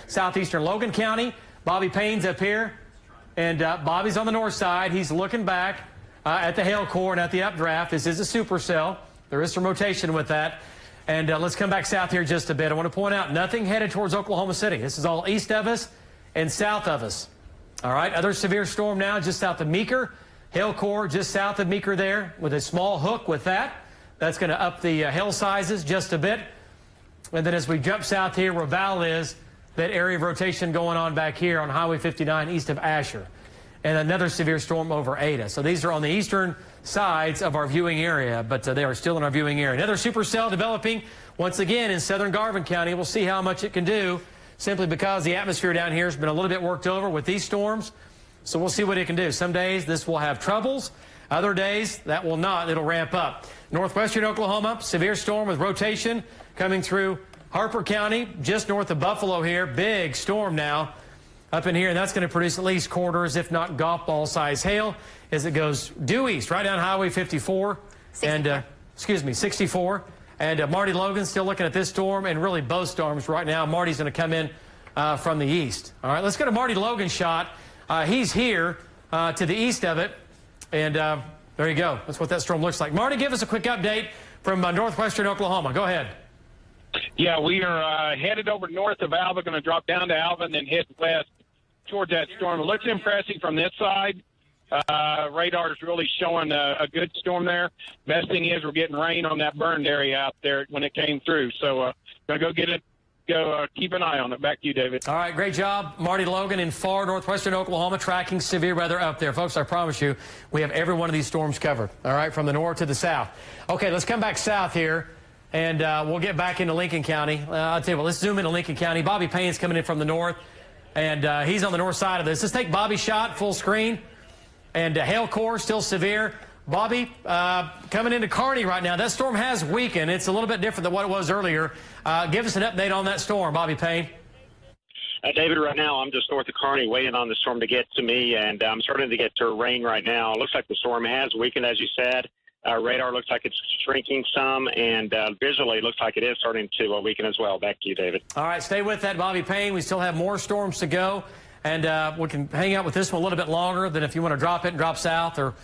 Southeastern Logan County. Bobby Payne's up here, and Bobby's on the north side. He's looking back at the hail core and at the updraft. This is a supercell. There is some rotation with that. And let's come back south here just a bit. I want to point out nothing headed towards Oklahoma City. This is all east of us and south of us. All right, other severe storm now just south of Meeker. Hail core just south of Meeker there with a small hook with that. That's going to up the hail sizes just a bit. And then as we jump south here where Val is, that area of rotation going on back here on Highway 59 east of Asher. And another severe storm over Ada. So these are on the eastern sides of our viewing area, but they are still in our viewing area. Another supercell developing once again in southern Garvin County. We'll see how much it can do simply because the atmosphere down here has been a little bit worked over with these storms. So we'll see what it can do. Some days this will have troubles. Other days that will not. It'll ramp up. Northwestern Oklahoma, severe storm with rotation coming through Harper County, just north of Buffalo here. Big storm now up in here, and that's going to produce at least quarters, if not golf ball size hail as it goes due east, right down Highway 54. 64. And, 64. And Marty Logan still looking at this storm, and really both storms right now. Marty's going to come in from the east. All right, let's get a Marty Logan shot. He's here to the east of it, and there you go. That's what that storm looks like. Marty, give us a quick update from northwestern Oklahoma. Go ahead. Yeah, we are headed over north of Alva, going to drop down to Alva and then head west towards that storm. It looks impressive from this side. Radar is really showing a good storm there. Best thing is we're getting rain on that burned area out there when it came through. So going to go get it. Keep an eye on it. Back to you, David. All right, great job. Marty Logan in far northwestern Oklahoma tracking severe weather up there. Folks, I promise you, we have every one of these storms covered, all right, from the north to the south. Okay, let's come back south here, and we'll get back into Lincoln County. I'll tell you what, let's zoom into Lincoln County. Bobby Payne's coming in from the north, and he's on the north side of this. Let's take Bobby's shot, full screen, and hail core still severe. Bobby, coming into Kearney right now. That storm has weakened. It's a little bit different than what it was earlier. Give us an update on that storm, Bobby Payne. David, right now I'm just north of Kearney waiting on the storm to get to me, and I'm starting to get to rain right now. It looks like the storm has weakened, as you said. Radar looks like it's shrinking some, and visually it looks like it is starting to weaken as well. Back to you, David. All right, stay with that, Bobby Payne. We still have more storms to go, and we can hang out with this one a little bit longer than if you want to drop it and drop south, or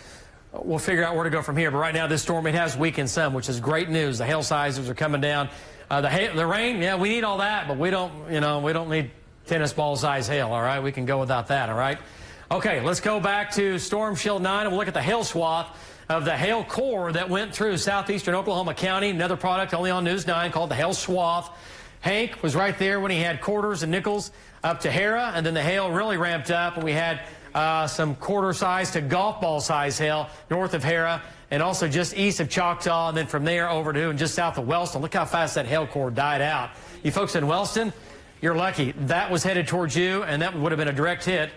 we'll figure out where to go from here. But right now, this storm, it has weakened some, which is great news. The hail sizes are coming down. The rain, yeah, we need all that, but we don't need tennis ball size hail, all right? We can go without that, all right? Okay, let's go back to Storm Shield 9, and we'll look at the hail swath of the hail core that went through southeastern Oklahoma County. Another product only on News 9 called the hail swath. Hank was right there when he had quarters and nickels up to Hera, and then the hail really ramped up, and we had some quarter size to golf ball size hail north of Hera, and also just east of Choctaw, and then from there over to and just south of Wellston. Look how fast that hail core died out. You folks in Wellston, you're lucky. That was headed towards you, and that would have been a direct hit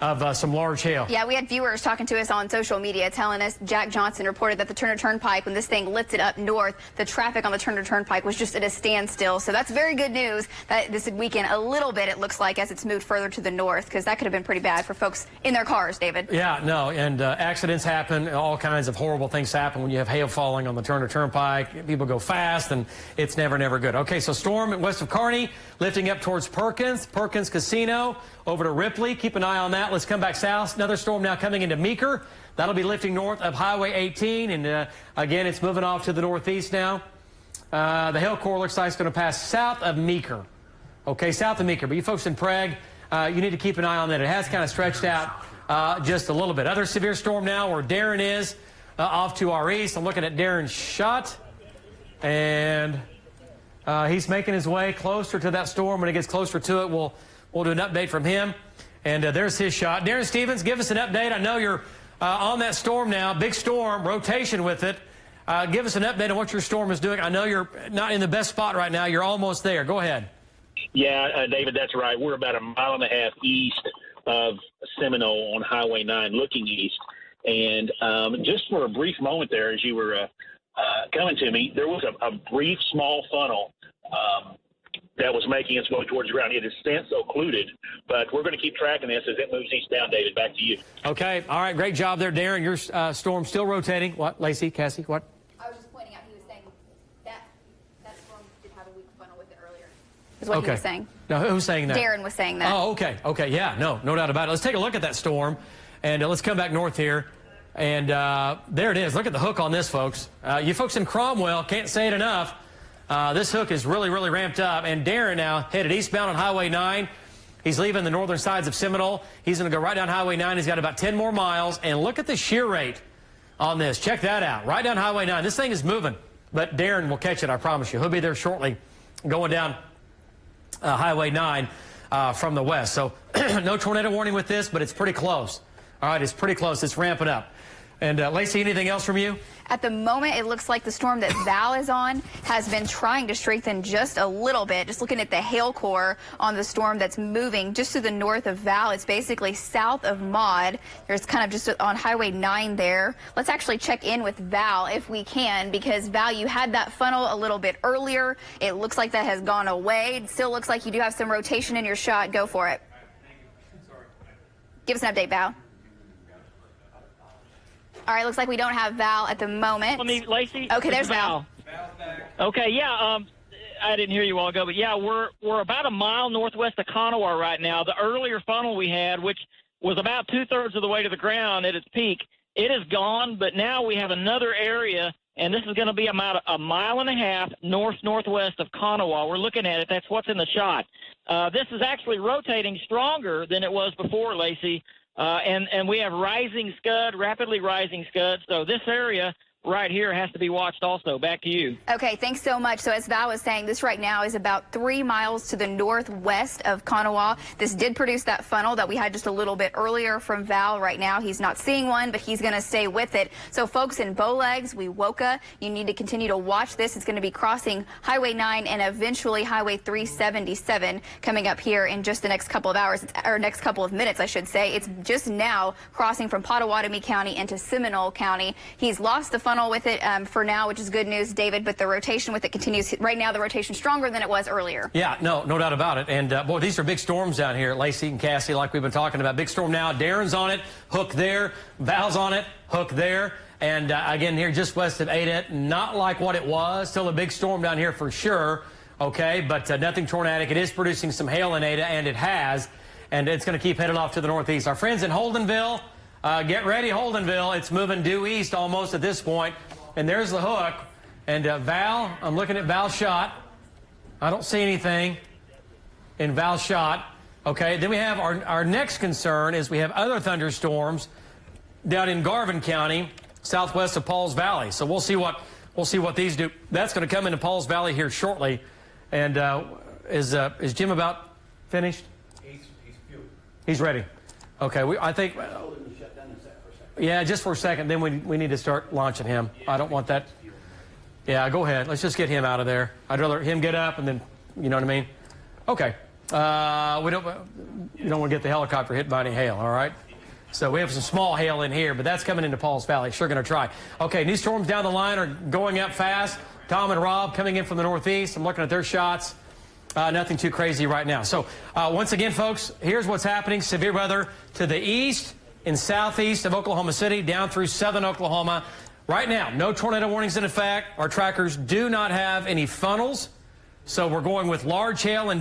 of some large hail. Yeah, we had viewers talking to us on social media telling us Jack Johnson reported that the Turner Turnpike, when this thing lifted up north, the traffic on the Turner Turnpike was just at a standstill. So that's very good news that this would weaken a little bit, it looks like, as it's moved further to the north, because that could have been pretty bad for folks in their cars, David. Yeah, no, and accidents happen. All kinds of horrible things happen when you have hail falling on the Turner Turnpike. People go fast, and it's never good. Okay, so storm west of Kearney, lifting up towards Perkins Casino, over to Ripley. Keep an eye on that. Let's come back south. Another storm now coming into Meeker. That'll be lifting north of Highway 18. And again, it's moving off to the northeast now. The hail core looks like it's going to pass south of Meeker. Okay, south of Meeker. But you folks in Prague, you need to keep an eye on that. It has kind of stretched out just a little bit. Other severe storm now where Darren is off to our east. I'm looking at Darren's shot. And he's making his way closer to that storm. When it gets closer to it, we'll do an update from him. And there's his shot. Darren Stevens, give us an update. I know you're on that storm now. Big storm, rotation with it. Give us an update on what your storm is doing. I know you're not in the best spot right now. You're almost there. Go ahead. Yeah, David, that's right. We're about 1.5 miles east of Seminole on Highway 9, looking east. And just for a brief moment there, as you were coming to me, there was a brief, small funnel that was making its way towards the ground. It is since occluded, but we're going to keep tracking this as it moves eastbound, David. Back to you. Okay. All right. Great job there, Darren. Your storm still rotating. What, Lacey, Cassie, what? I was just pointing out, he was saying that storm did have a weak funnel with it earlier, is what he was saying. Now, who's saying that? Darren was saying that. Oh, okay. Okay, yeah, no doubt about it. Let's take a look at that storm, and let's come back north here. And there it is. Look at the hook on this, folks. You folks in Cromwell can't say it enough. This hook is really, really ramped up. And Darren now headed eastbound on Highway 9. He's leaving the northern sides of Seminole. He's going to go right down Highway 9. He's got about 10 more miles. And look at the shear rate on this. Check that out. Right down Highway 9. This thing is moving. But Darren will catch it, I promise you. He'll be there shortly going down Highway 9 from the west. So no tornado warning with this, but it's pretty close. All right, it's pretty close. It's ramping up. And Lacey, anything else from you? At the moment, it looks like the storm that Val is on has been trying to strengthen just a little bit. Just looking at the hail core on the storm that's moving just to the north of Val. It's basically south of Maud. There's kind of just on Highway 9 there. Let's actually check in with Val if we can, because Val, you had that funnel a little bit earlier. It looks like that has gone away. It still looks like you do have some rotation in your shot. Go for it. Give us an update, Val. All right, looks like we don't have Val at the moment. Let me, Lacey. Okay, there's Val. Okay, yeah. I didn't hear you all go, but yeah, we're about a mile northwest of Kanawha right now. The earlier funnel we had, which was about 2/3 of the way to the ground at its peak, it is gone. But now we have another area, and this is going to be about a mile and a half northwest of Kanawha. We're looking at it. That's what's in the shot. This is actually rotating stronger than it was before, Lacey. And we have rapidly rising scuds. So this area right here has to be watched also. Back to you. Okay, thanks so much. So as Val was saying, this right now is about 3 miles to the northwest of Kanawha. This did produce that funnel that we had just a little bit earlier from Val. Right now, he's not seeing one, but he's going to stay with it. So folks in Bowlegs, Wewoka, you need to continue to watch this. It's going to be crossing Highway 9 and eventually Highway 377 coming up here in just the next couple of hours, or next couple of minutes, I should say. It's just now crossing from Pottawatomie County into Seminole County. He's lost the funnel with it for now, which is good news, David, but the rotation with it continues. Right now, the rotation's stronger than it was earlier. Yeah, no doubt about it. And, boy, these are big storms down here, Lacey and Cassie, like we've been talking about. Big storm now. Darren's on it, hook there. Val's on it, hook there. And, again, here just west of Ada, not like what it was. Still a big storm down here for sure, okay, but nothing tornadic. It is producing some hail in Ada, and it has, and it's going to keep headed off to the northeast. Our friends in Holdenville, get ready, Holdenville. It's moving due east almost at this point. And there's the hook. And Val, I'm looking at Val's shot. I don't see anything in Val's shot. Okay, then we have our next concern is we have other thunderstorms down in Garvin County, southwest of Pauls Valley. So we'll see what these do. That's going to come into Pauls Valley here shortly. And is Jim about finished? He's ready. Okay, I think. Yeah, just for a second. Then we need to start launching him. I don't want that. Yeah, go ahead. Let's just get him out of there. I'd rather him get up and then, you know what I mean? Okay. You don't want to get the helicopter hit by any hail, all right? So we have some small hail in here, but that's coming into Pauls Valley. Sure going to try. Okay, new storms down the line are going up fast. Tom and Rob coming in from the northeast. I'm looking at their shots. Nothing too crazy right now. So once again, folks, here's what's happening. Severe weather to the east and southeast of Oklahoma City, down through southern Oklahoma. Right now, no tornado warnings in effect. Our trackers do not have any funnels. So we're going with large hail and